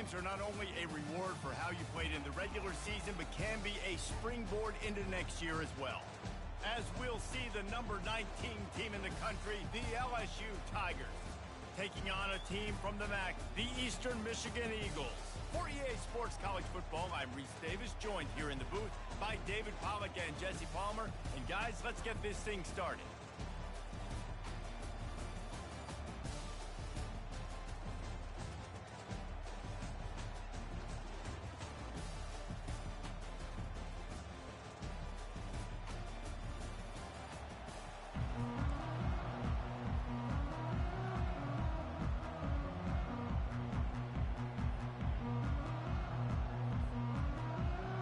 points are not only a reward for how you played in the regular season, but can be a springboard into next year as well. As we'll see the number 19 team in the country, the LSU Tigers, taking on a team from the MAC, the Eastern Michigan Eagles. For EA Sports College Football, I'm Reese Davis, joined here in the booth by David Pollack and Jesse Palmer. And guys, let's get this thing started.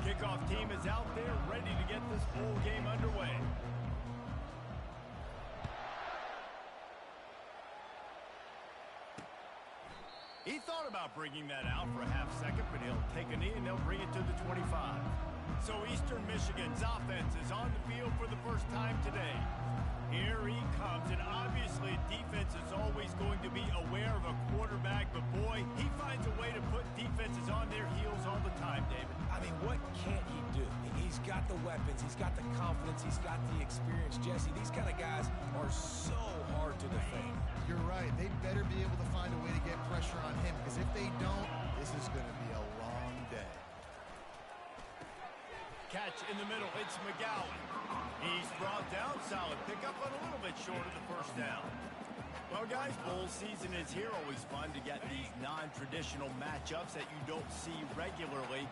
Kickoff team is out there ready to get this bowl game underway. He thought about bringing that out for a half second, but he'll take a knee and they'll bring it to the 25. So Eastern Michigan's offense is on the field for the first time today. Here he comes, and obviously defense is always going to be aware of a quarterback, but boy, he finds a way to put defenses on their heels all the time, David. I mean, what can't he do? He's got the weapons, he's got the confidence, he's got the experience. Jesse, these kind of guys are so hard to defend. You're right. They better be able to find a way to get pressure on him, because if they don't, this is going to be a long day. Catch in the middle, it's McGowan. He's brought down, solid pickup, but a little bit short of the first down. Well, guys, bowl season is here. Always fun to get these non-traditional matchups that you don't see regularly.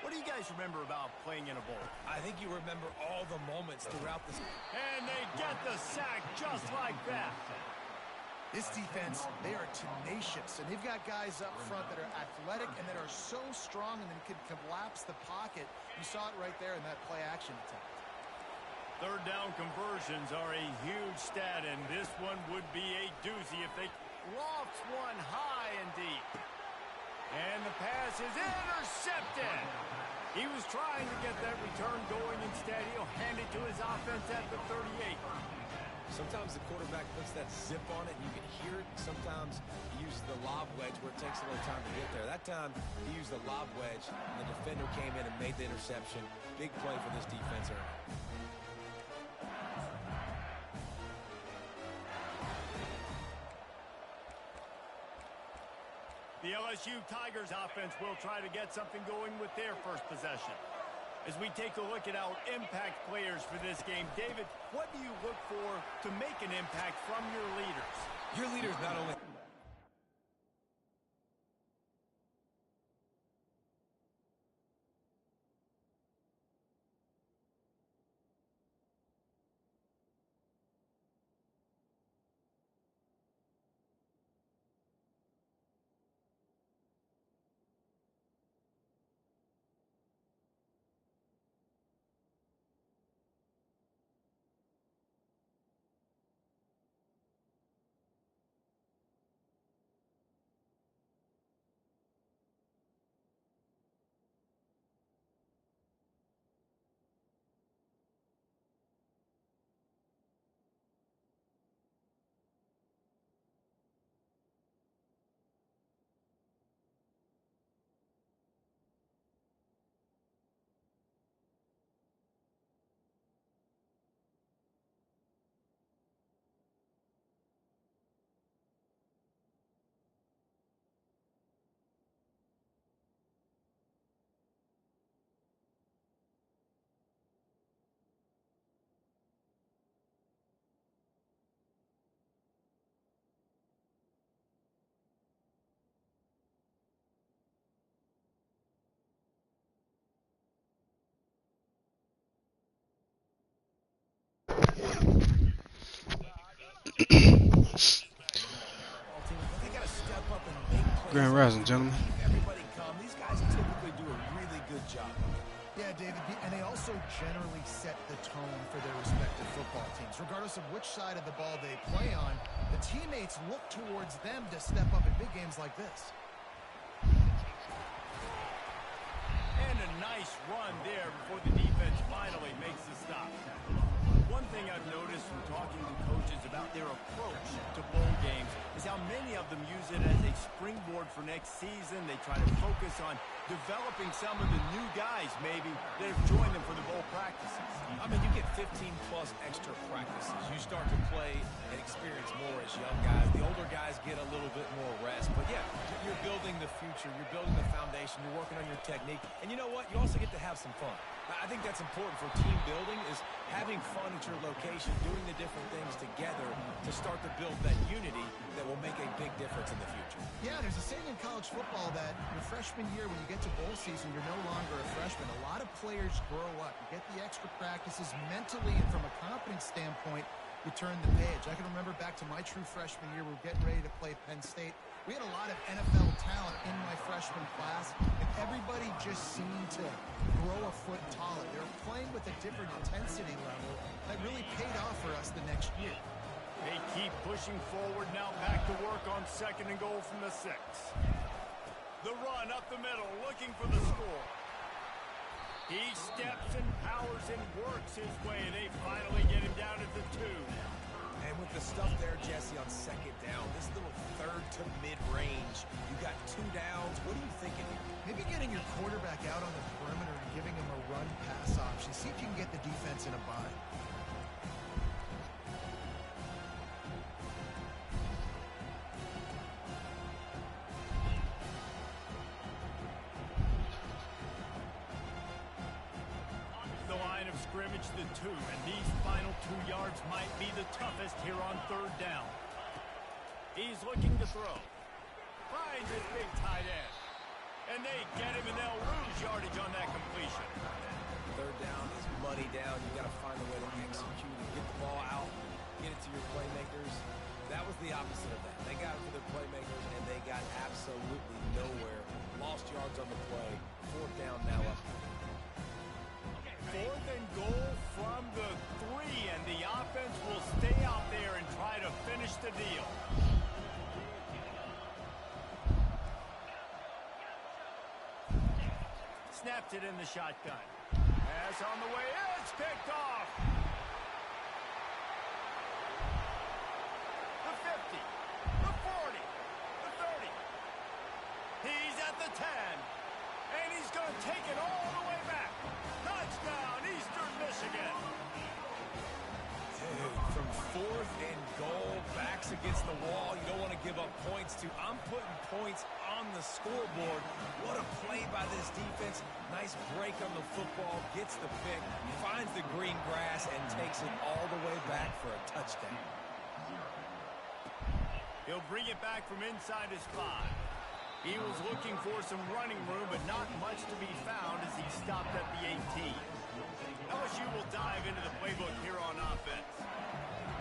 What do you guys remember about playing in a bowl? I think you remember all the moments throughout the... And they get the sack just like that. This defense, they are tenacious, and they've got guys up front that are athletic and that are so strong and then can collapse the pocket. You saw it right there in that play-action attempt. Third down conversions are a huge stat, and this one would be a doozy if they lofts one high and deep. And the pass is intercepted. He was trying to get that return going. Instead, he'll hand it to his offense at the 38. Sometimes the quarterback puts that zip on it, and you can hear it. Sometimes he uses the lob wedge where it takes a little time to get there. That time, he used the lob wedge, and the defender came in and made the interception. Big play for this defense early. The LSU Tigers offense will try to get something going with their first possession. As we take a look at our impact players for this game, David, what do you look for to make an impact from your leaders? Your leaders not only... Grand Rising, gentlemen. Everybody come. These guys typically do a really good job. Yeah, David, and they also generally set the tone for their respective football teams. Regardless of which side of the ball they play on, the teammates look towards them to step up in big games like this. And a nice run there before the defense finally makes the stop. one thing I've noticed from talking to coaches about their approach to bowl games is how many of them use it as a springboard for next season. They try to focus on developing some of the new guys, maybe, that have joined them for the bowl practices. I mean, you get 15-plus extra practices. You start to play and experience more as young guys. The older guys get a little bit more rest. But, yeah, you're building the future. You're building the foundation. You're working on your technique. And you know what? You also get to have some fun. I think that's important for team building, is having fun at your location, doing the different things together to start to build that unity that will make a big difference in the future. Yeah, there's a saying in college football that your freshman year, when you get to bowl season, you're no longer a freshman. A lot of players grow up. You get the extra practices mentally, and from a confidence standpoint, you turn the page. I can remember back to my true freshman year, we were getting ready to play Penn State. We had a lot of NFL talent in my freshman class, and everybody just seemed to grow a foot taller. They were playing with a different intensity level that really paid off for us the next year. They keep pushing forward, now back to work on 2nd and goal from the 6. The run up the middle, looking for the score. He steps and powers and works his way. They finally get him down at the 2. And with the stuff there, Jesse, on 2nd down, this little 3rd to mid-range, you got 2 downs. What are you thinking here? Maybe getting your quarterback out on the perimeter and giving him a run-pass option. See if you can get the defense in a bind. Scrimmage the 2, and these final 2 yards might be the toughest here on 3rd down. He's looking to throw. Finds his big tight end. And they get him, and they'll lose yardage on that completion. 3rd down is money down. You got to find a way to execute and get the ball out, get it to your playmakers. That was the opposite of that. They got it to their playmakers, and they got absolutely nowhere. Lost yards on the play. 4th down now up. 4th and goal from the 3, and the offense will stay out there and try to finish the deal. Snapped it in the shotgun. Pass on the way, it's picked off. The 50, the 40, the 30. He's at the 10, and he's going to take it all the way back. Touchdown, Eastern Michigan. Dude, from 4th and goal, backs against the wall. You don't want to give up points to. I'm putting points on the scoreboard. What a play by this defense. Nice break on the football, gets the pick, finds the green grass, and takes it all the way back for a touchdown. He'll bring it back from inside his 5. He was looking for some running room, but not much to be found as he stopped at the 18. LSU will dive into the playbook here on offense.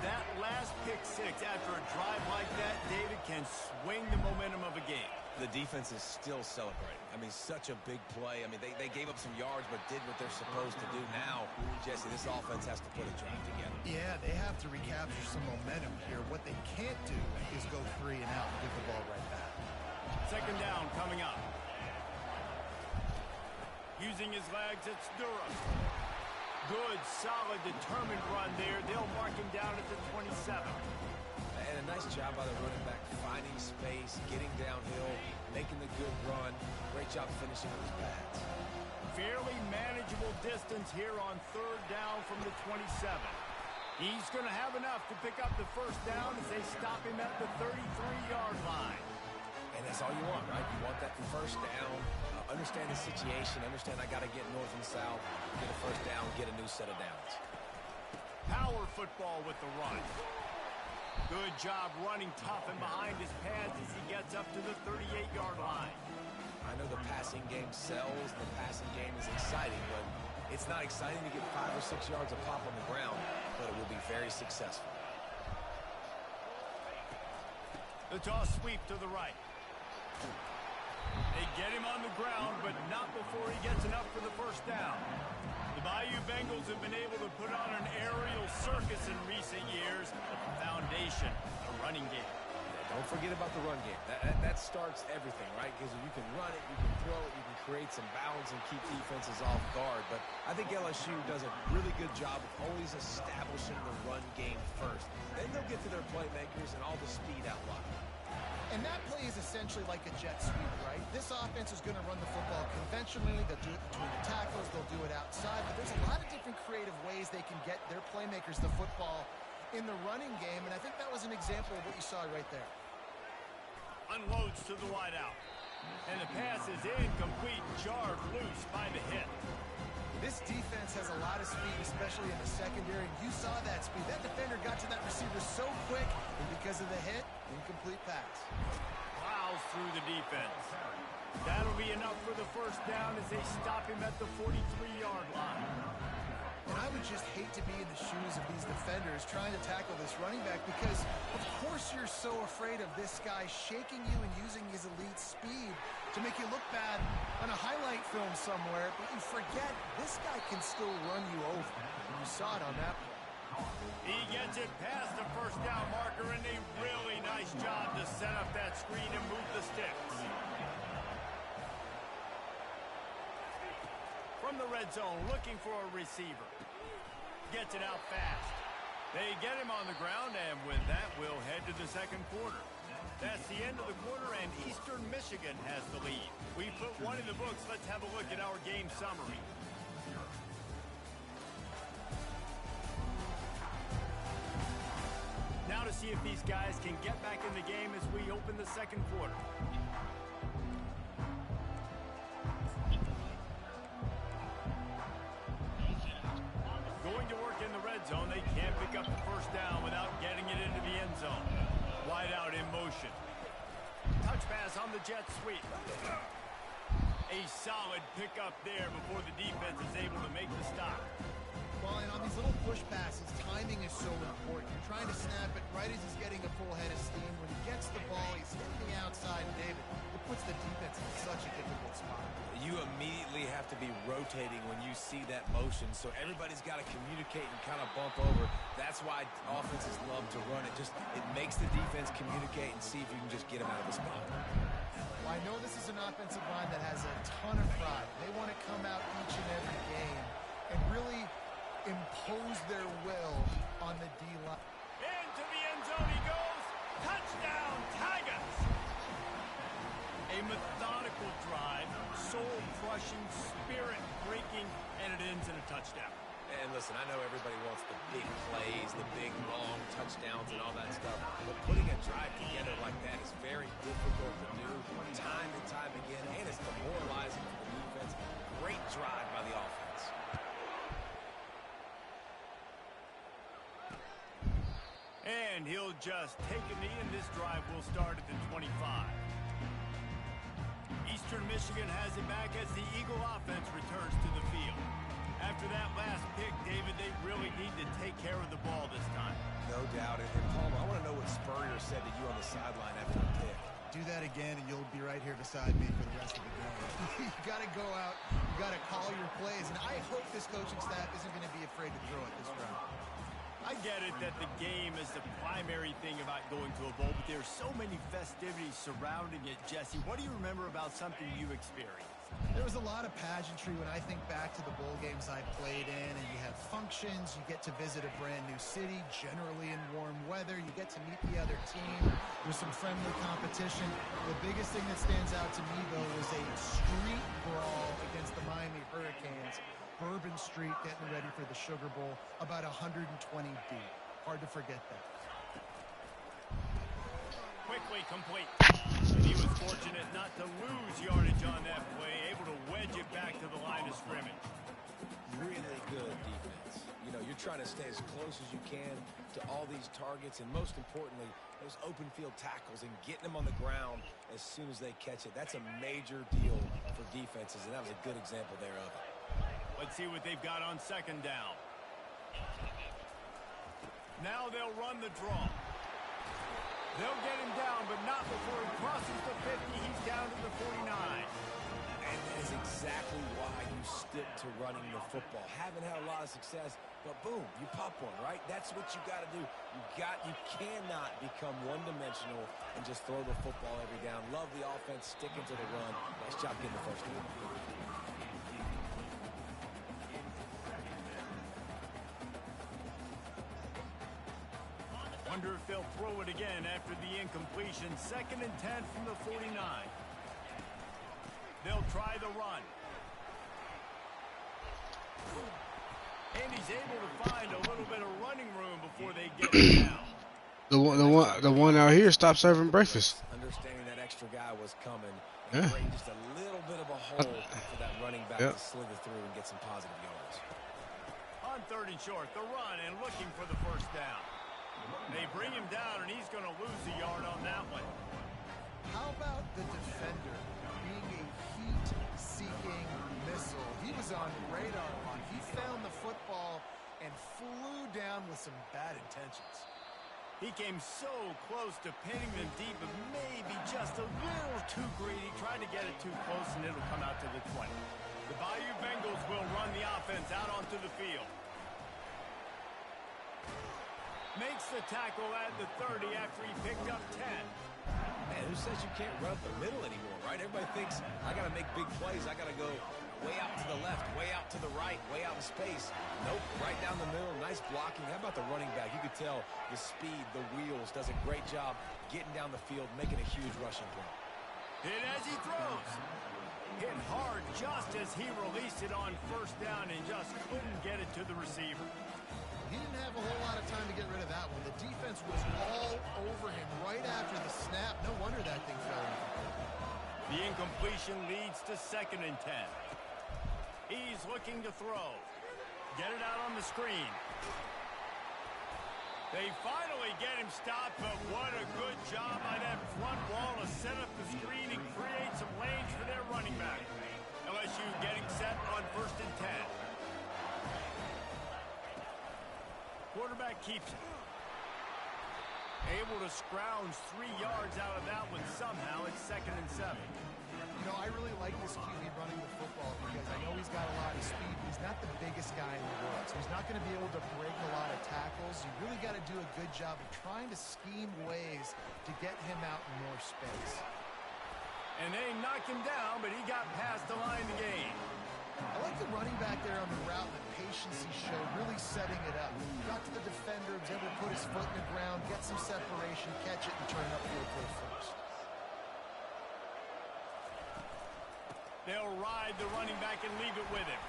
That last pick-6 after a drive like that, David, can swing the momentum of a game. The defense is still celebrating. I mean, such a big play. I mean, they gave up some yards, but did what they're supposed to do. Now, Jesse, this offense has to put a drive together. Yeah, they have to recapture some momentum here. What they can't do is go 3 and out and give the ball right back. 2nd down coming up. Using his legs, it's Durham. Good, solid, determined run there. They'll mark him down at the 27. And a nice job by the running back, finding space, getting downhill, making the good run. Great job finishing with his pads. Fairly manageable distance here on 3rd down from the 27. He's going to have enough to pick up the 1st down as they stop him at the 33-yard line. And that's all you want, right? You want that 1st down, understand the situation, understand I got to get north and south, get a 1st down, get a new set of downs. Power football with the run. Good job running tough and behind his pads as he gets up to the 38-yard line. I know the passing game sells, the passing game is exciting, but it's not exciting to get 5 or 6 yards a pop on the ground, but it will be very successful. The toss sweep to the right. They get him on the ground, but not before he gets enough for the 1st down. The Bayou Bengals have been able to put on an aerial circus in recent years, but the foundation, a running game. Don't forget about the run game. That starts everything, right? Because you can run it, you can throw it, you can create some balance and keep defenses off guard. But I think LSU does a really good job of always establishing the run game first. Then they'll get to their playmakers and all the speed out wide. And that play is essentially like a jet sweep, right? This offense is going to run the football conventionally. They'll do it between the tackles. They'll do it outside. But there's a lot of different creative ways they can get their playmakers the football in the running game. And I think that was an example of what you saw right there. Unloads to the wideout. And the pass is incomplete, jarred loose by the hit. This defense has a lot of speed, especially in the secondary. You saw that speed. That defender got to that receiver so quick, and because of the hit, incomplete pass. Plows through the defense. That'll be enough for the first down as they stop him at the 43-yard line. And I would just hate to be in the shoes of these defenders trying to tackle this running back because, of course, you're so afraid of this guy shaking you and using his elite speed to make you look bad on a highlight film somewhere, but you forget this guy can still run you over. And you saw it on that play. He gets it past the first down marker, and a really nice job to set up that screen and move the sticks. From the red zone, looking for a receiver. Gets it out fast. They get him on the ground, and with that, we'll head to the second quarter. That's the end of the quarter, and Eastern Michigan has the lead. We put one in the books. Let's have a look at our game summary. Now to see if these guys can get back in the game as we open the second quarter. Going to work in the red zone. They can't pick up the first down without getting it into the end zone. Wide out in motion. Touch pass on the jet sweep. A solid pickup there before the defense is able to make the stop. Well, and on these little push passes, timing is so important. You're trying to snap it right as he's getting a full head of steam. When he gets the ball, he's hitting the outside, David. It puts the defense in such a difficult spot. You immediately have to be rotating when you see that motion, so everybody's got to communicate and kind of bump over. That's why offenses love to run it. It makes the defense communicate and see if you can just get them out of the spot. Well, I know this is an offensive line that has a ton of pride. They want to come out each and every game and really impose their will on the D-line. Into the end zone he goes. Touchdown, Tigers! A methodical drive, soul-crushing, spirit-breaking, and it ends in a touchdown. And listen, I know everybody wants the big plays, the big, long touchdowns and all that stuff, but putting a drive together like that is very difficult to do time and time again, and it's demoralizing for the defense. Great drive by the offense. And he'll just take a knee, and this drive will start at the 25. Eastern Michigan has it back as the Eagle offense returns to the field. After that last pick, David, they really need to take care of the ball this time. No doubt. And Palmer, I want to know what Spurrier said to you on the sideline after the pick. Do that again, and you'll be right here beside me for the rest of the game. You got to go out. You got to call your plays, and I hope this coaching staff isn't going to be afraid to throw it this round. I get it that the game is the primary thing about going to a bowl, but there's so many festivities surrounding it, Jesse. What do you remember about something you experienced? There was a lot of pageantry when I think back to the bowl games I played in, and you have functions, you get to visit a brand new city, generally in warm weather, you get to meet the other team, there's some friendly competition. The biggest thing that stands out to me, though, was a street brawl against the Miami Hurricanes. Bourbon Street getting ready for the Sugar Bowl, about 120 deep. Hard to forget that. Quickly complete. And he was fortunate not to lose yardage on that play, able to wedge it back to the line of scrimmage. Really good defense. You know, you're trying to stay as close as you can to all these targets, and most importantly, those open field tackles and getting them on the ground as soon as they catch it. That's a major deal for defenses, and that was a good example there of it. Let's see what they've got on second down. Now they'll run the draw. They'll get him down, but not before he crosses the 50. He's down to the 49. And that is exactly why you adapted to running the football. Haven't had a lot of success, but boom, you pop one, right? That's what you got to do. You cannot become one-dimensional and just throw the football every down. Love the offense, sticking to the run. Nice job getting the first down. Wonder if they'll throw it again after the incompletion. 2nd and 10 from the 49. They'll try the run. And he's able to find a little bit of running room before they get him down. The one out here stopped serving breakfast. Understanding that extra guy was coming. Yeah. Just a little bit of a hole for that running back to slither through and get some positive yards. On 3rd and short, the run and looking for the first down. They bring him down, and he's going to lose a yard on that one. How about the defender being a heat-seeking missile? He was on radar lock. He found the football and flew down with some bad intentions. He came so close to pinning them deep, but maybe just a little too greedy. Tried to get it too close, and it'll come out to the 20. The Bayou Bengals will run the offense out onto the field. Makes the tackle at the 30 after he picked up 10. Man, who says you can't run up the middle anymore, right? Everybody thinks, I got to make big plays. I got to go way out to the left, way out to the right, way out in space. Nope, right down the middle. Nice blocking. How about the running back? You could tell the speed, the wheels, does a great job getting down the field, making a huge rushing play. Hit as he throws. Hit hard just as he released it on 1st down and just couldn't get it to the receiver. He didn't have a whole lot of time to get rid of that one. The defense was all over him right after the snap. No wonder that thing fell incomplete. The incompletion leads to 2nd and 10. He's looking to throw. Get it out on the screen. They finally get him stopped, but what a good job by that front wall to set up the screen and create some lanes for their running back. LSU getting set on 1st and 10. Quarterback keeps it. Able to scrounge 3 yards out of that one somehow. It's 2nd and 7. You know, I really like this QB running the football because I know he's got a lot of speed, but he's not the biggest guy in the world. So he's not going to be able to break a lot of tackles. You really got to do a good job of trying to scheme ways to get him out in more space. And they knocked him down, but he got past the line to gain. I like the running back there on the route, the patience he showed, really setting it up. Got to the defender, was able to put his foot in the ground, get some separation, catch it, and turn it upfield for the first. They'll ride the running back and leave it with him.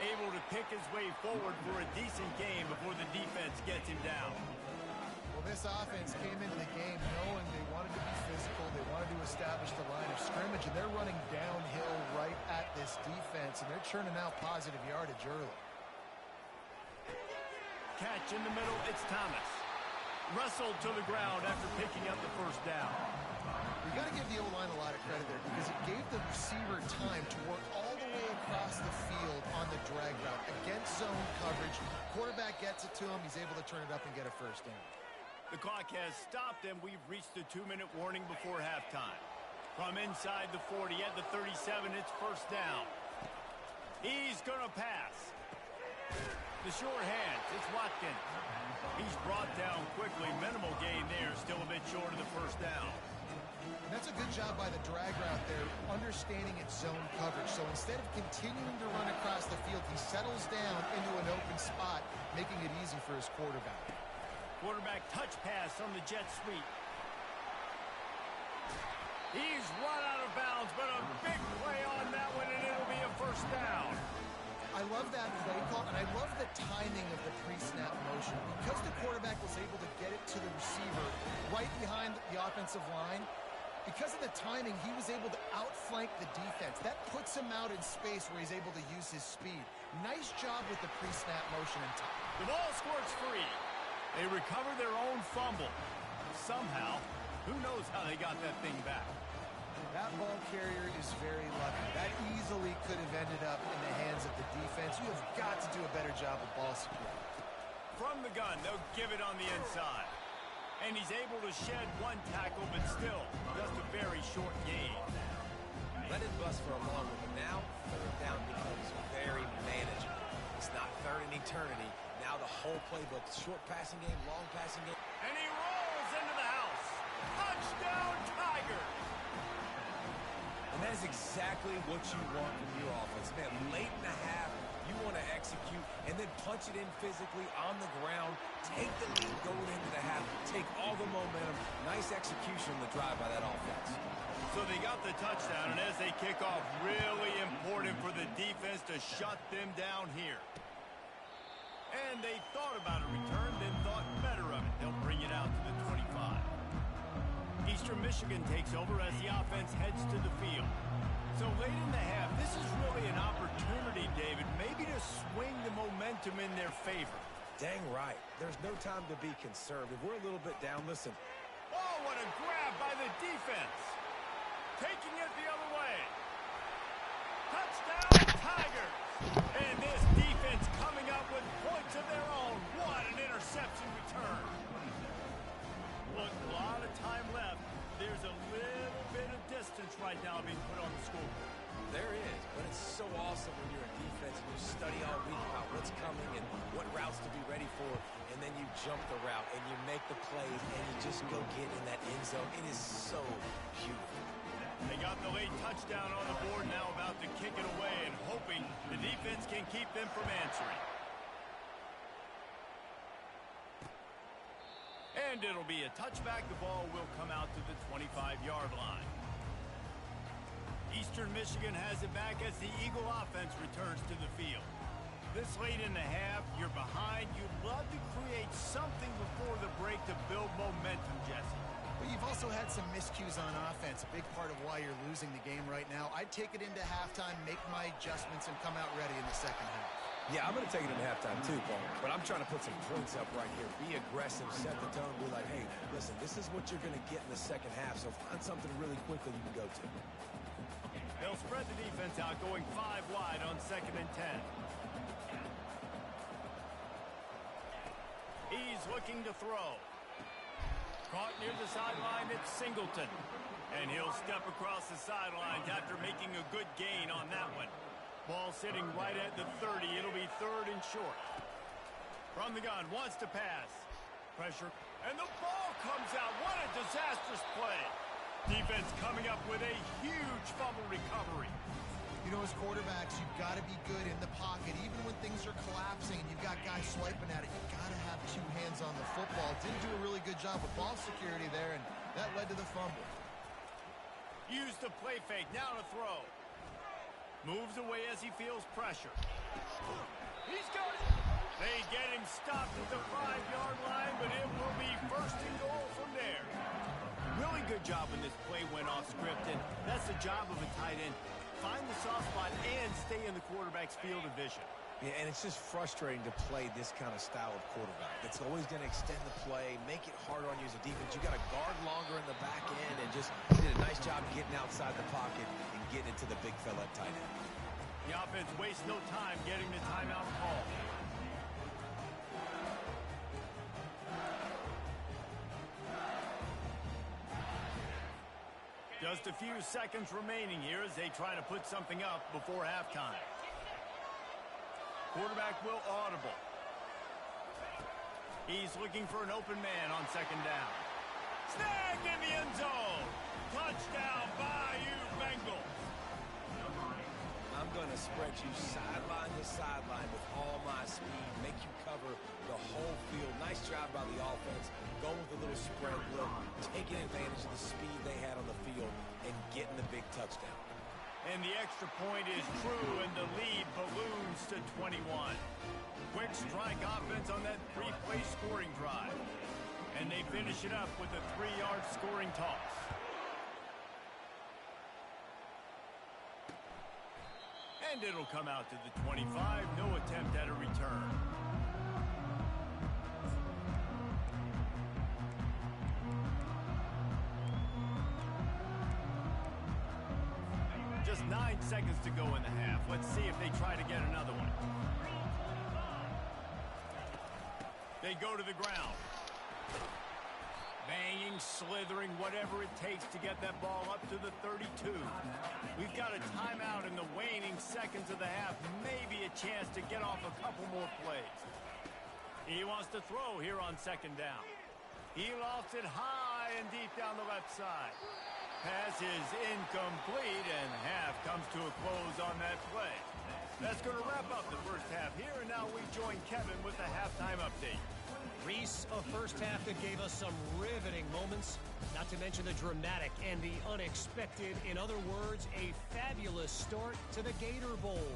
Able to pick his way forward for a decent game before the defense gets him down. Well, this offense came into the game knowing they wanted to be physical, they wanted to establish the line of scrimmage, and they're running downhill right at this defense, and they're churning out positive yardage early. Catch in the middle, it's Thomas. Wrestled to the ground after picking up the first down. You got to give the O-line a lot of credit there because it gave the receiver time to work all the way across the field on the drag route against zone coverage. Quarterback gets it to him. He's able to turn it up and get a first down. The clock has stopped, and we've reached the 2-minute warning before halftime. From inside the 40 at the 37, it's 1st down. He's going to pass. The short hands, it's Watkins. He's brought down quickly. Minimal gain there, still a bit short of the 1st down. And that's a good job by the drag route there, understanding its zone coverage. So instead of continuing to run across the field, he settles down into an open spot, making it easy for his quarterback. Quarterback touch pass on the jet sweep. He's run out of bounds, but a big play on that one, and it'll be a 1st down. I love that play call, and I love the timing of the pre-snap motion. Because the quarterback was able to get it to the receiver right behind the offensive line, because of the timing, he was able to outflank the defense. That puts him out in space where he's able to use his speed. Nice job with the pre-snap motion and time. The ball squirts free. They recover their own fumble. Somehow, who knows how they got that thing back. That ball carrier is very lucky. That easily could have ended up in the hands of the defense. You have got to do a better job of ball security. From the gun, they'll give it on the inside. And he's able to shed one tackle, but still just a very short gain. Let it bust for a long one, but now 3rd down becomes very an eternity. Now the whole playbook, short passing game, long passing game. And he rolls into the house. Touchdown, Tigers! And that is exactly what you want from your offense. Man, late in the half, you want to execute and then punch it in physically on the ground. Take the lead going into the half. Take all the momentum. Nice execution on the drive by that offense. So they got the touchdown, and as they kick off, really important for the defense to shut them down here. And they thought about a return, then thought better of it. They'll bring it out to the 25. Eastern Michigan takes over as the offense heads to the field. So late in the half, this is really an opportunity, David, maybe to swing the momentum in their favor. Dang right. There's no time to be conservative. We're a little bit down. Listen. Oh, what a grab by the defense. Taking it the other way. Touchdown, Tigers. And this defense coming up with points of their own. What an interception return. Look, a lot of time left. There's a little bit of distance right now being put on the scoreboard. There is, but it's so awesome when you're a defense and you study all week about what's coming and what routes to be ready for, and then you jump the route and you make the plays and you just go get in that end zone. It is so beautiful. They got the late touchdown on the board, now about to kick it away and hoping the defense can keep them from answering. And it'll be a touchback. The ball will come out to the 25-yard line. Eastern Michigan has it back as the Eagle offense returns to the field. This late in the half, you're behind. You'd love to create something before the break to build momentum, Jesse. But you've also had some miscues on offense, a big part of why you're losing the game right now. I'd take it into halftime, make my adjustments, and come out ready in the second half. Yeah, I'm going to take it into halftime too, Paul. But I'm trying to put some points up right here. Be aggressive, set the tone, be like, hey, listen, this is what you're going to get in the second half, so find something really quickly you can go to. They'll spread the defense out, going 5 wide on 2nd and 10. He's looking to throw. Caught near the sideline, it's Singleton. And he'll step across the sidelines after making a good gain on that one. Ball sitting right at the 30. It'll be 3rd and short. From the gun, wants to pass. Pressure. And the ball comes out. What a disastrous play. Defense coming up with a huge fumble recovery. You know, as quarterbacks, you've got to be good in the pocket. Even when things are collapsing and you've got guys swiping at it, you've got to have 2 hands on the football. Didn't do a really good job with ball security there, and that led to the fumble. Use the play fake. Now to throw. Moves away as he feels pressure. He's got it. They get him stopped at the 5-yard line, but it will be 1st and goal from there. Really good job when this play went off script, and that's the job of a tight end. Find the soft spot and stay in the quarterback's field of vision. Yeah, and it's just frustrating to play this kind of style of quarterback. It's always going to extend the play, make it harder on you as a defense. You got to guard longer in the back end, and just did a nice job getting outside the pocket and getting it to the big fella at tight end. The offense wastes no time getting the timeout call. Just a few seconds remaining here as they try to put something up before halftime. Quarterback will audible. He's looking for an open man on 2nd down. Snagged in the end zone. Touchdown, Bayou Bengals. I'm going to spread you sideline to sideline with all my speed, make you cover the whole field. Nice job by the offense, going with a little spread look, taking advantage of the speed they had on the field, and getting the big touchdown. And the extra point is true, and the lead balloons to 21. Quick strike offense on that 3-play scoring drive. And they finish it up with a 3-yard scoring toss. And it'll come out to the 25. No attempt at a return. Just 9 seconds to go in the half. Let's see if they try to get another one. They go to the ground. Banging, slithering, whatever it takes to get that ball up to the 32. We've got a a timeout in the waning seconds of the half. Maybe a chance to get off a couple more plays. He wants to throw here on second down. He lofts it high and deep down the left side. Pass is incomplete, and half comes to a close on that play. That's going to wrap up the first half here, and now we join Kevin with the halftime update. Reese, a first half that gave us some riveting moments, not to mention the dramatic and the unexpected. In other words, a fabulous start to the Gator Bowl.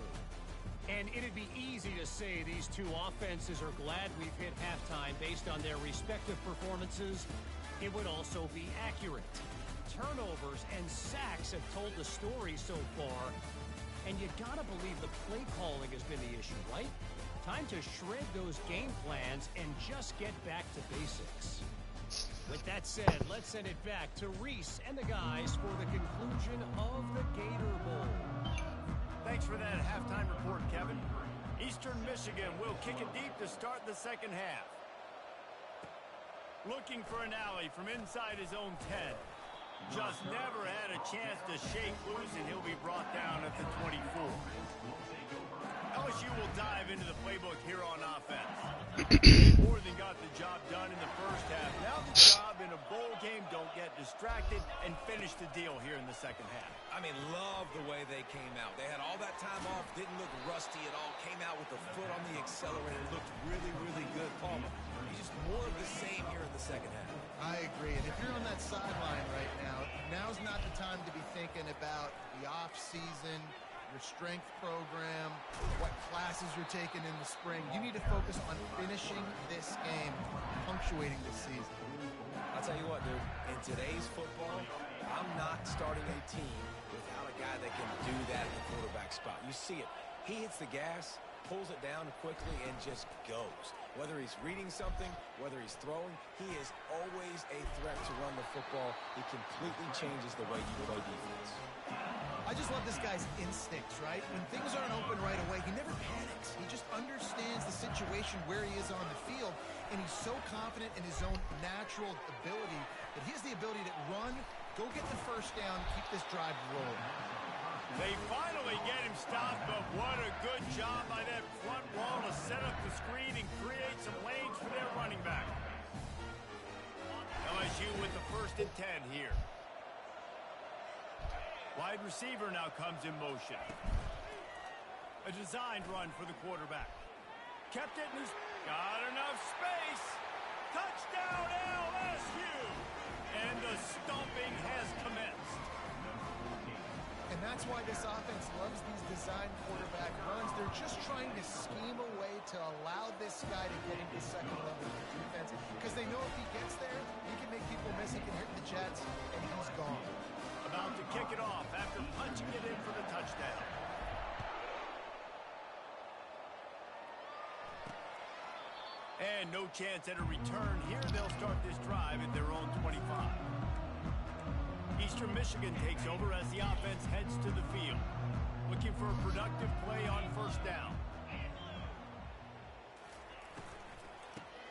And it'd be easy to say these two offenses are glad we've hit halftime based on their respective performances. It would also be accurate. Turnovers and sacks have told the story so far. And you gotta believe the play calling has been the issue, right? Time to shred those game plans and just get back to basics. With that said, let's send it back to Reese and the guys for the conclusion of the Gator Bowl. Thanks for that halftime report, Kevin. Eastern Michigan will kick it deep to start the second half. Looking for an alley from inside his own 10. Just never had a chance to shake loose, and he'll be brought down at the 24. LSU will dive into the playbook here on offense. They more than got the job done in the first half. Now the job in a bowl game, don't get distracted, and finish the deal here in the second half. I mean, love the way they came out. They had all that time off, didn't look rusty at all, came out with the foot on the accelerator, looked really, really good. Palmer, just more of the same here in the second half. I agree. And if you're on that sideline right now, now's not the time to be thinking about the off-season, your strength program, what classes you're taking in the spring. You need to focus on finishing this game, punctuating this season. I'll tell you what, dude, in today's football, I'm not starting a team without a guy that can do that at the quarterback spot. You see it. He hits the gas, pulls it down quickly, and just goes. Whether he's reading something, whether he's throwing, he is always a threat to run the football. He completely changes the way you play defense. I just love this guy's instincts, right? When things aren't open right away, he never panics. He just understands the situation where he is on the field, and he's so confident in his own natural ability that he has the ability to run, go get the first down, keep this drive rolling. They finally get him stopped, but what a good job by that front wall to set up the screen and create some lanes for their running back. LSU with the 1st and 10 here. Wide receiver now comes in motion. A designed run for the quarterback. Kept it and he's got enough space. Touchdown LSU! And the stomping has commenced. And that's why this offense loves these design quarterback runs. They're just trying to scheme a way to allow this guy to get into second level of the defense, because they know if he gets there, he can make people miss, he can hit the Jets, and he's gone. About to kick it off after punching it in for the touchdown. And no chance at a return here. They'll start this drive at their own 25. Eastern Michigan takes over as the offense heads to the field. Looking for a productive play on first down.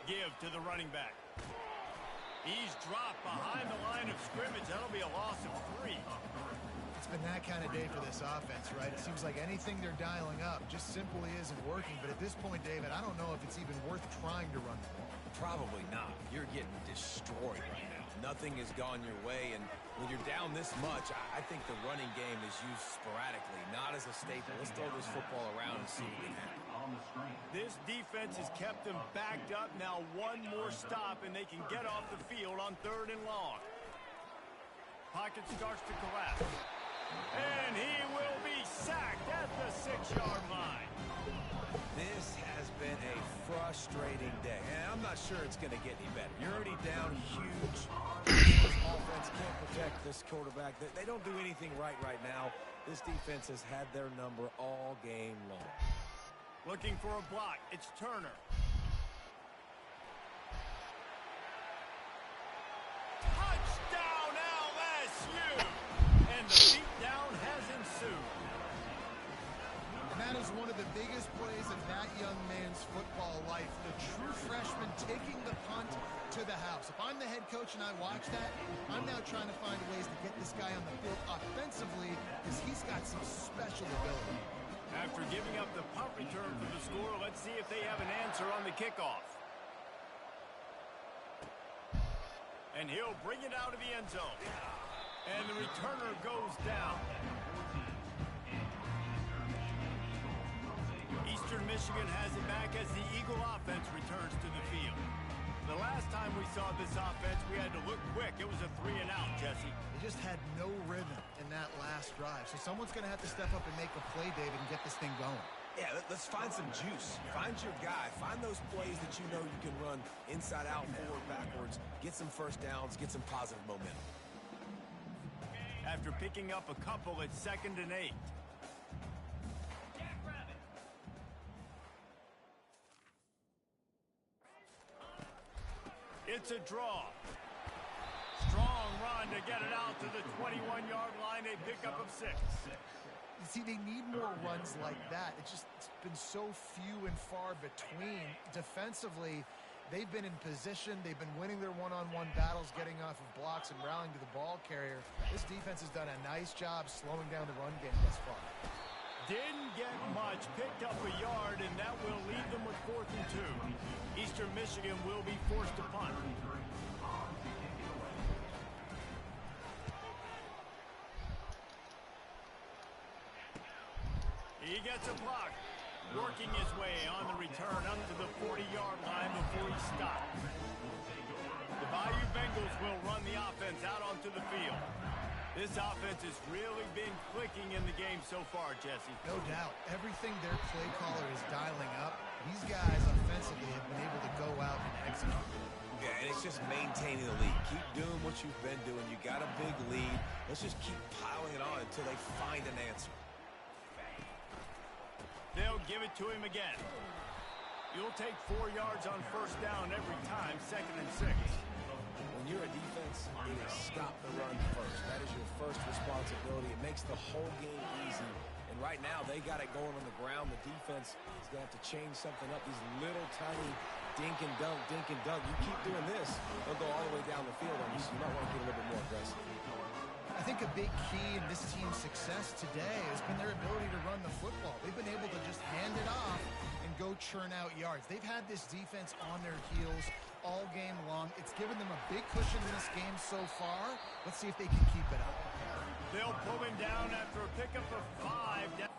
Give to the running back. He's dropped behind the line of scrimmage. That'll be a loss of 3. It's been that kind of day for this offense, right? It seems like anything they're dialing up just simply isn't working. But at this point, David, I don't know if it's even worth trying to run the ball. Probably not. You're getting destroyed right now. Nothing has gone your way, and when you're down this much, I think the running game is used sporadically, not as a staple. Let's throw this football around and see what can happen. This defense has kept them backed up. Now one more stop, and they can get off the field on 3rd and long. Pocket starts to collapse. And he will be sacked at the 6-yard line. This has been a frustrating day, and I'm not sure it's going to get any better. You're already down huge. This offense can't protect this quarterback. They don't do anything right now. This defense has had their number all game long. Looking for a block. It's Turner. Touchdown LSU! And the beatdown has ensued. And that is one of the biggest plays of that young man's football life. The true freshman taking the punt to the house. If I'm the head coach and I watch that, I'm now trying to find ways to get this guy on the field offensively, because he's got some special ability. After giving up the punt return for the score, let's see if they have an answer on the kickoff. And he'll bring it out of the end zone. And the returner goes down. Eastern Michigan has it back as the Eagle offense returns to the field. The last time we saw this offense, we had to look quick. It was a 3-and-out, Jesse. They just had no rhythm in that last drive. So someone's going to have to step up and make a play, David, and get this thing going. Yeah, let's find some juice. Find your guy. Find those plays that you know you can run inside out, forward, backwards. Get some first downs. Get some positive momentum. After picking up a couple, it's 2nd and 8. It's a draw. Strong run to get it out to the 21-yard line. A pickup of 6. You see, they need more runs like that. It's been so few and far between. Defensively, they've been in position. They've been winning their one-on-one battles, getting off of blocks and rallying to the ball carrier. This defense has done a nice job slowing down the run game thus far. Didn't get much, picked up a yard, and that will leave them with 4th and 2. Eastern Michigan will be forced to punt. He gets a block, working his way on the return up to the 40-yard line before he stops. The Bayou Bengals will run the offense out onto the field. This offense has really been clicking in the game so far, Jesse. No doubt. Everything their play caller is dialing up, these guys offensively have been able to go out and execute. Yeah, and it's just maintaining the lead. Keep doing what you've been doing. You got a big lead. Let's just keep piling it on until they find an answer. They'll give it to him again. You'll take 4 yards on first down every time, 2nd and 6. When you're a defense, it is stop the run first. That is your first responsibility. It makes the whole game easy. And right now, they got it going on the ground. The defense is going to have to change something up. These little tiny dink and dunk, dink and dunk. You keep doing this, they'll go all the way down the field on you, so you might want to get a little bit more aggressive. I think a big key in this team's success today has been their ability to run the football. They've been able to just hand it off and go churn out yards. They've had this defense on their heels all game long. It's given them a big cushion in this game so far. Let's see if they can keep it up. They'll pull him down after a pickup of 5.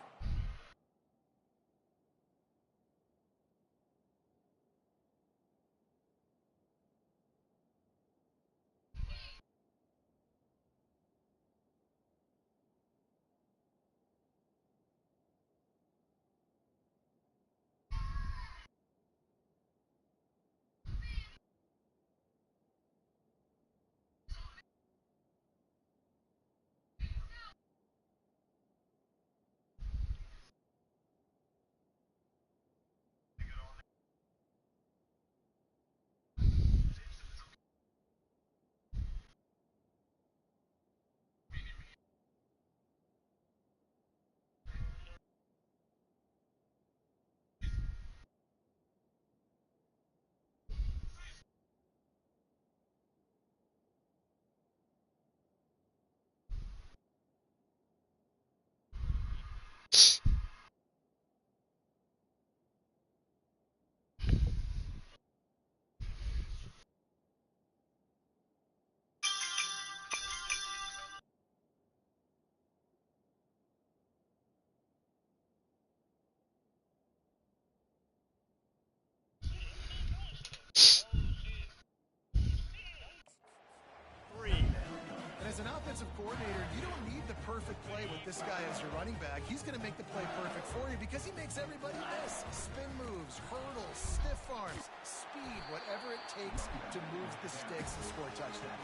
As an offensive coordinator, you don't need the perfect play with this guy as your running back. He's going to make the play perfect for you because he makes everybody miss. Spin moves, hurdles, stiff arms, speed, whatever it takes to move the sticks and score touchdowns.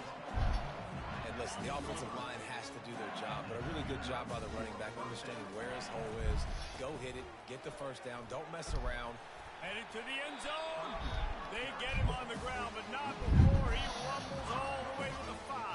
And listen, the offensive line has to do their job, but a really good job by the running back understanding where his hole is. Go hit it, get the first down, don't mess around. Headed to the end zone. They get him on the ground, but not before he rumbles all the way to the 5.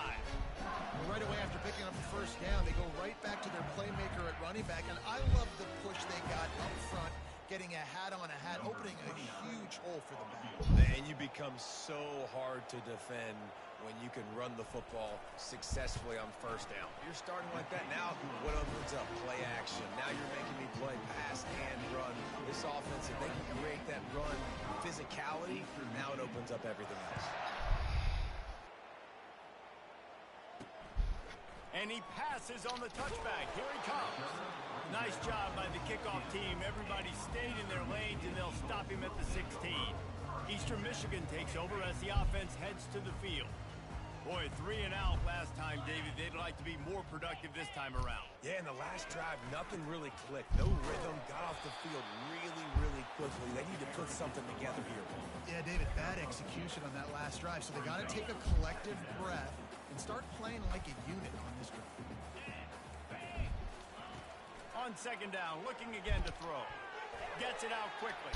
Right away after picking up the first down, they go right back to their playmaker at running back, and I love the push they got up front, getting a hat on a hat, opening a huge hole for the back. And you become so hard to defend when you can run the football successfully on first down. You're starting like that now, what opens up? Play action. Now you're making me play pass and run. This offense, if they can create that run physicality, now it opens up everything else. And he passes on the touchback. Here he comes. Nice job by the kickoff team. Everybody stayed in their lanes, and they'll stop him at the 16. Eastern Michigan takes over as the offense heads to the field. Boy, 3 and out last time, David. They'd like to be more productive this time around. Yeah, in the last drive, nothing really clicked. No rhythm. Got off the field really, really quickly. They need to put something together here. Yeah, David, bad execution on that last drive. So they got to take a collective breath and start playing like a unit on this drive. On second down, looking again to throw. Gets it out quickly.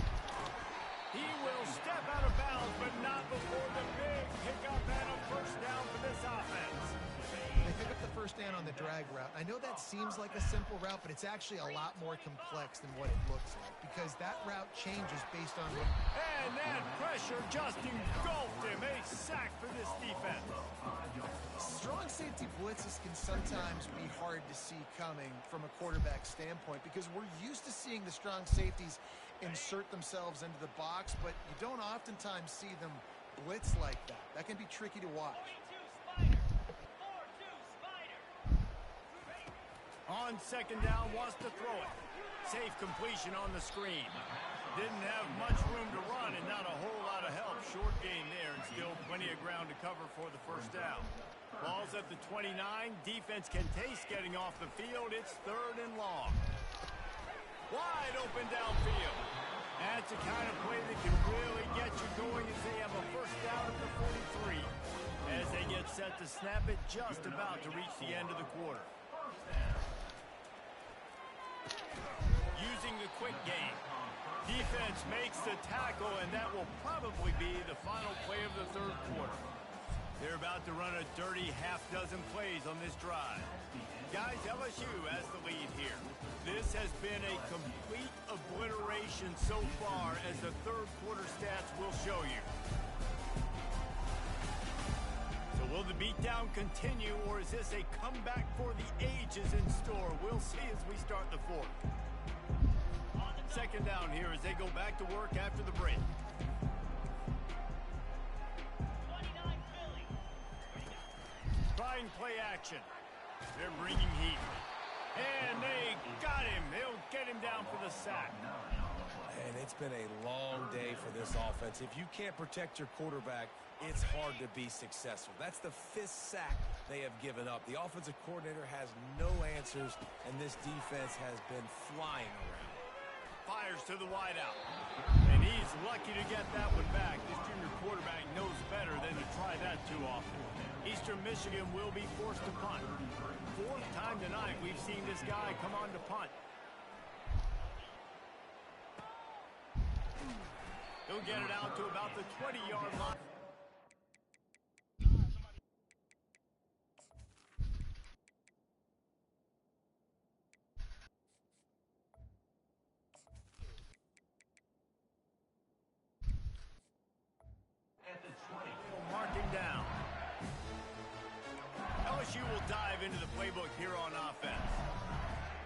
He will step out of bounds, but not before the big pickup and a first down for this offense. They pick up the first down on the drag route. I know that seems like a simple route, but it's actually a lot more complex than what it looks like, because that route changes based on what... And that pressure just engulfed him. A sack for this defense. Strong safety blitzes can sometimes be hard to see coming from a quarterback standpoint, because we're used to seeing the strong safeties insert themselves into the box, but you don't oftentimes see them blitz like that. That can be tricky to watch. On second down, wants to throw it. Safe completion on the screen. Didn't have much room to run and not a whole lot of help. Short gain there and still plenty of ground to cover for the first down. Ball's at the 29. Defense can taste getting off the field. It's 3rd and long. Wide open downfield. That's the kind of play that can really get you going as they have a first down at the 43. As they get set to snap it, just about to reach the end of the quarter. Using the quick game. Defense makes the tackle, and that will probably be the final play of the 3rd quarter. They're about to run a dirty half-dozen plays on this drive. Guys, LSU has the lead here. This has been a complete obliteration so far, as the 3rd quarter stats will show you. So will the beatdown continue, or is this a comeback for the ages in store? We'll see as we start the 4th. Second down here as they go back to work after the break. Trying play action. They're bringing heat. And they got him. They'll get him down for the sack. And it's been a long day for this offense. If you can't protect your quarterback, it's hard to be successful. That's the 5th sack they have given up. The offensive coordinator has no answers, and this defense has been flying around. Fires to the wideout. And he's lucky to get that one back. This junior quarterback knows better than to try that too often. Eastern Michigan will be forced to punt. 4th time tonight we've seen this guy come on to punt. He'll get it out to about the 20-yard line. Marking down. LSU will dive into the playbook here on offense.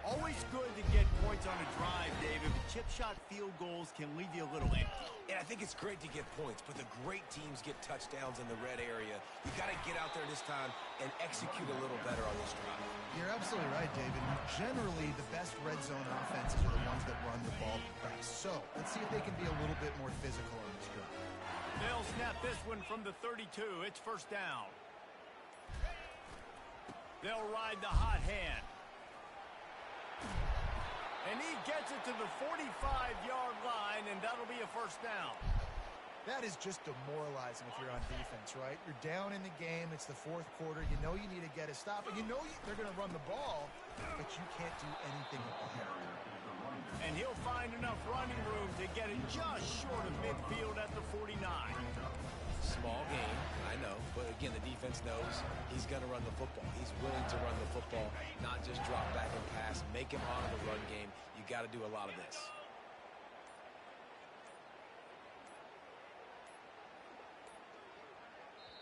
Always good to get points on a drive, David, but chip shot field goals can leave you a little empty. And I think it's great to get points, but the great teams get touchdowns in the red area. You got to get out there this time and execute a little better on this drive. You're absolutely right, David. Generally, the best red zone offenses are the ones that run the ball the best. So let's see if they can be a little bit more physical on this drive. They'll snap this one from the 32. It's first down. They'll ride the hot hand. And he gets it to the 45-yard line, and that'll be a first down. That is just demoralizing if you're on defense, right? You're down in the game. It's the 4th quarter. You know you need to get a stop, and you know they're going to run the ball, but you can't do anything about it. And he'll find enough running room to get it just short of midfield at the 49. Small game, I know, but again, the defense knows he's going to run the football. He's willing to run the football, not just drop back and pass, make him honor the run game. You got to do a lot of this.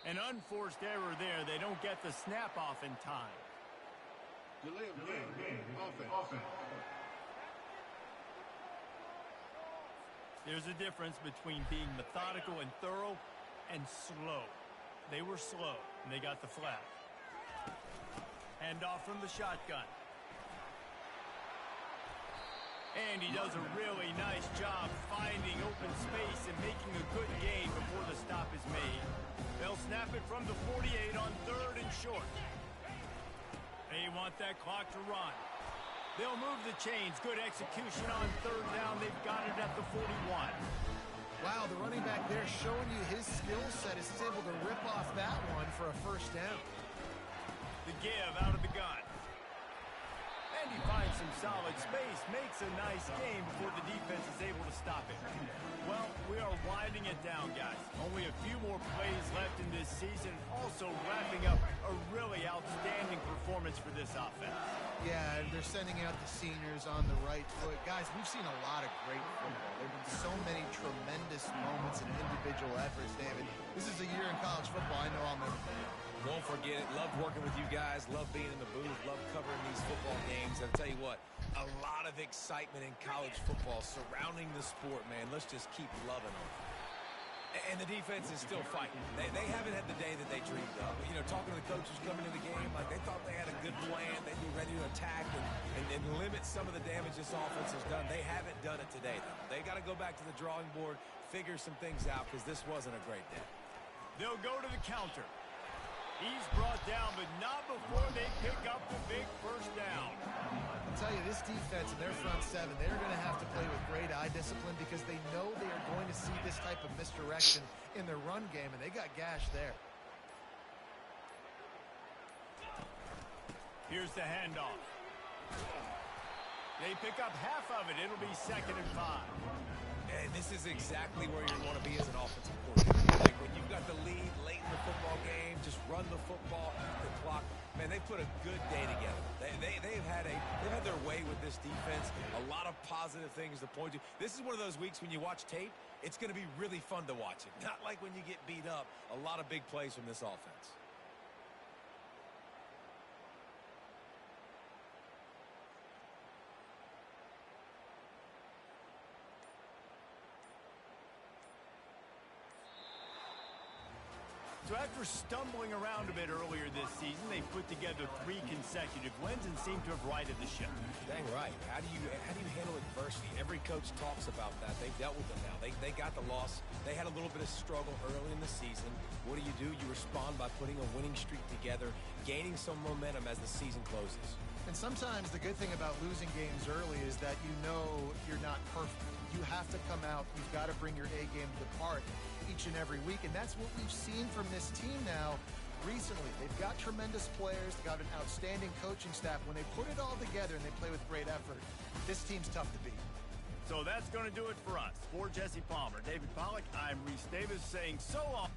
An unforced error there. They don't get the snap off in time. Delay of game. Offense. There's a difference between being methodical and thorough and slow. They were slow, and they got the flag. Handoff from the shotgun. And he does a really nice job finding open space and making a good gain before the stop is made. They'll snap it from the 48 on 3rd and short. They want that clock to run. They'll move the chains. Good execution on 3rd down. They've got it at the 41. Wow, the running back there showing you his skill set is able to rip off that one for a first down. The give out of the gun. And he finds some solid space, makes a nice game before the defense is able to stop it. Well, we are winding it down, guys. Only a few more plays left in this season. Also wrapping up a really outstanding performance for this offense. Yeah, and they're sending out the seniors on the right foot. Guys, we've seen a lot of great football. There have been so many tremendous moments and individual efforts, David. This is a year in college football I know I'll never forget. Won't forget it. Loved working with you guys. Loved being in the booth. Loved covering these football games. And I'll tell you what, a lot of excitement in college football surrounding the sport, man. Let's just keep loving them. And the defense is still fighting. They haven't had the day that they dreamed of. You know, talking to the coaches coming into the game, like they thought they had a good plan. They'd be ready to attack and limit some of the damage this offense has done. They haven't done it today, though. They got to go back to the drawing board, figure some things out, because this wasn't a great day. They'll go to the counter. He's brought down, but not before they pick up the big first down. I'll tell you, this defense and their front seven, they're going to have to play with great eye discipline because they know they are going to see this type of misdirection in their run game, and they got gashed there. Here's the handoff. They pick up half of it. It'll be 2nd and 5. And this is exactly where you want to be as an offensive coordinator. Like when you've got the lead late in the football game, just run the football, the clock. Man, they put a good day together. They've had their way with this defense. A lot of positive things to point to. This is one of those weeks when you watch tape, it's going to be really fun to watch it. Not like when you get beat up. A lot of big plays from this offense. So after stumbling around a bit earlier this season, they put together 3 consecutive wins and seem to have righted the ship. Dang right. How do you handle adversity? Every coach talks about that. They've dealt with it now. They got the loss. They had a little bit of struggle early in the season. What do? You respond by putting a winning streak together, gaining some momentum as the season closes. And sometimes the good thing about losing games early is that you know you're not perfect. You have to come out. You've got to bring your A game to the park each and every week. And that's what we've seen from this team now recently. They've got tremendous players. They've got an outstanding coaching staff. When they put it all together and they play with great effort, this team's tough to beat. So that's going to do it for us. For Jesse Palmer, David Pollack, I'm Reese Davis saying so long.